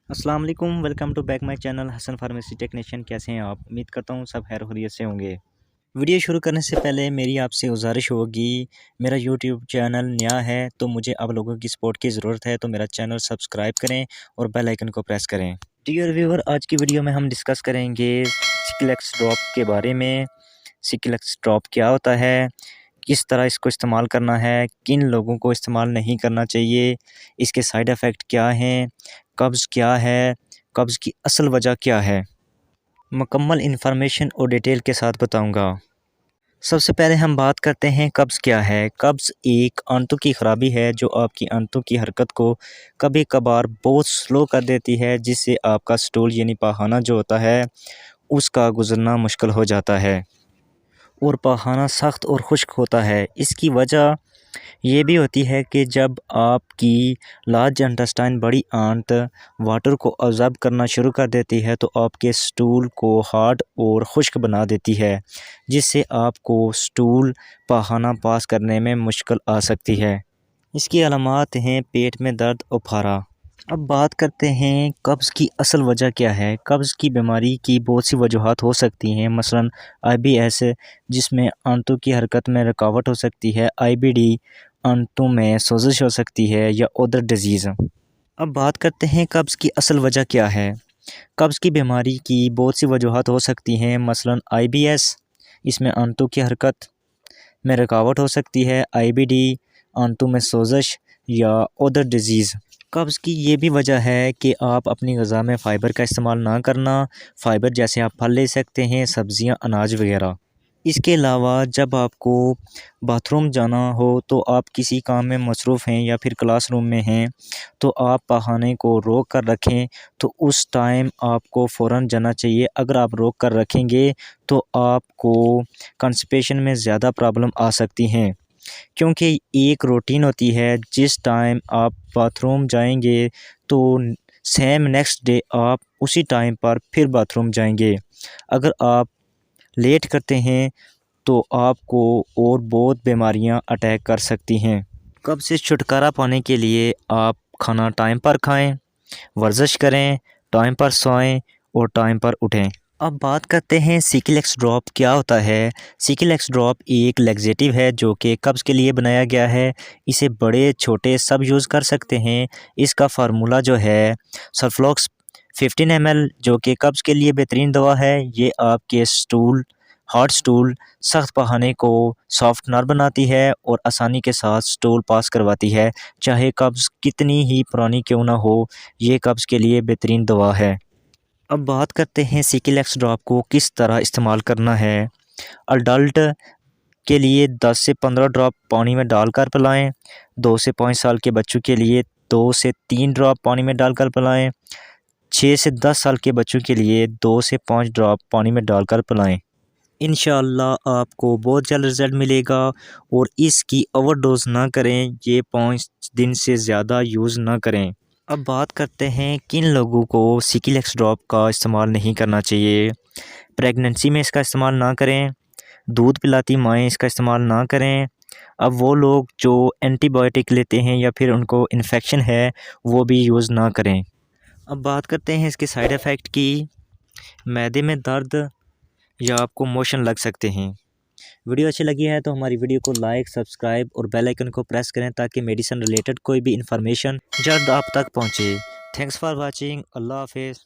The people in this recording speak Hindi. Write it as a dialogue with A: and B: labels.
A: अस्सलाम वालेकुम, welcome to back my channel Hasan pharmacy technician. कैसे हैं आप? उम्मीद करता हूँ सब खैर खैरियत से होंगे। वीडियो शुरू करने से पहले मेरी आपसे गुजारिश होगी, मेरा यूट्यूब चैनल नया है तो मुझे आप लोगों की सपोर्ट की ज़रूरत है, तो मेरा चैनल सब्सक्राइब करें और बेल आइकन को प्रेस करें। डियर व्यूअर, आज की वीडियो में हम डिस्कस करेंगे सिकलेक्स ड्रॉप के बारे में। सिकलेक्स ड्रॉप क्या होता है, किस तरह इसको इस्तेमाल करना है, किन लोगों को इस्तेमाल नहीं करना चाहिए, इसके साइड इफ़ेक्ट क्या हैं, कब्ज़ क्या है, कब्ज़ की असल वजह क्या है, मुकम्मल इन्फॉर्मेशन और डिटेल के साथ बताऊंगा। सबसे पहले हम बात करते हैं कब्ज़ क्या है। कब्ज़ एक आंतों की ख़राबी है जो आपकी आंतों की हरकत को कभी कभार बहुत स्लो कर देती है, जिससे आपका स्टूल यानी पखाना जो होता है उसका गुज़रना मुश्किल हो जाता है और पखाना सख्त और खुश्क होता है। इसकी वजह ये भी होती है कि जब आपकी लार्ज इंटेस्टाइन बड़ी आंत वाटर को ऑब्ज़र्व करना शुरू कर देती है तो आपके स्टूल को हार्ड और खुश्क बना देती है, जिससे आपको स्टूल पखाना पास करने में मुश्किल आ सकती है। इसकी अलामात हैं पेट में दर्द और फारा। अब बात करते हैं कब्ज़ की असल वजह क्या है। कब्ज़ की बीमारी की बहुत सी वजूहात हो सकती हैं, मसलन आईबीएस जिसमें आंतों की हरकत में रुकावट हो सकती है, आईबीडी आंतों में सोजिश हो सकती है, या अदर डिजीज़। अब बात करते हैं कब्ज़ की असल वजह क्या है। कब्ज़ की बीमारी की बहुत सी वजूहात हो सकती हैं, मसलन आईबीएस इसमें आंतों की हरकत में रुकावट हो सकती है, आईबीडी आंतों में सोजिश, या अदर डिजीज़। कब्ज़ की ये भी वजह है कि आप अपनी ग़िज़ा में फ़ाइबर का इस्तेमाल ना करना। फ़ाइबर जैसे आप फल ले सकते हैं, सब्ज़ियाँ, अनाज वगैरह। इसके अलावा जब आपको बाथरूम जाना हो तो आप किसी काम में मसरूफ़ हैं या फिर क्लासरूम में हैं तो आप पखाने को रोक कर रखें, तो उस टाइम आपको फ़ौरन जाना चाहिए। अगर आप रोक कर रखेंगे तो आपको कॉन्स्टिपेशन में ज़्यादा प्रॉब्लम आ सकती हैं, क्योंकि एक रूटीन होती है जिस टाइम आप बाथरूम जाएंगे तो सेम नेक्स्ट डे आप उसी टाइम पर फिर बाथरूम जाएंगे। अगर आप लेट करते हैं तो आपको और बहुत बीमारियां अटैक कर सकती हैं। कब्ज़ से छुटकारा पाने के लिए आप खाना टाइम पर खाएं, वर्जिश करें, टाइम पर सोएं और टाइम पर उठें। अब बात करते हैं सिकलेक्स ड्रॉप क्या होता है। सिकलेक्स ड्रॉप एक लैक्सेटिव है जो कि कब्ज़ के लिए बनाया गया है। इसे बड़े छोटे सब यूज़ कर सकते हैं। इसका फार्मूला जो है सल्फलॉक्स 15 ml, जो कि कब्ज़ के लिए बेहतरीन दवा है। ये आपके स्टूल, हार्ड स्टूल, सख्त पखाने को सॉफ्ट नर बनाती है और आसानी के साथ स्टूल पास करवाती है। चाहे कब्ज़ कितनी ही पुरानी क्यों ना हो, ये कब्ज़ के लिए बेहतरीन दवा है। अब बात करते हैं सिकलेक्स ड्रॉप को किस तरह इस्तेमाल करना है। अडल्ट के लिए 10 से 15 ड्रॉप पानी में डालकर पिलाएं। 2 से 5 साल के बच्चों के लिए 2 से 3 ड्रॉप पानी में डालकर पिलाएं। 6 से 10 साल के बच्चों के लिए 2 से 5 ड्रॉप पानी में डालकर पिलाएं। इंशाअल्लाह आपको बहुत जल्द रिज़ल्ट मिलेगा और इसकी ओवरडोज़ ना करें। ये 5 दिन से ज़्यादा यूज़ ना करें। अब बात करते हैं किन लोगों को सिकलेक्स ड्रॉप का इस्तेमाल नहीं करना चाहिए। प्रेगनेंसी में इसका इस्तेमाल ना करें, दूध पिलाती माएँ इसका इस्तेमाल ना करें। अब वो लोग जो एंटीबायोटिक लेते हैं या फिर उनको इन्फेक्शन है वो भी यूज़ ना करें। अब बात करते हैं इसके साइड इफ़ेक्ट की। मैदे में दर्द या आपको मोशन लग सकते हैं। वीडियो अच्छी लगी है तो हमारी वीडियो को लाइक, सब्सक्राइब और बेल आइकन को प्रेस करें ताकि मेडिसिन रिलेटेड कोई भी इंफॉर्मेशन जल्द आप तक पहुंचे। Thanks for watching. अल्लाह हाफिज़।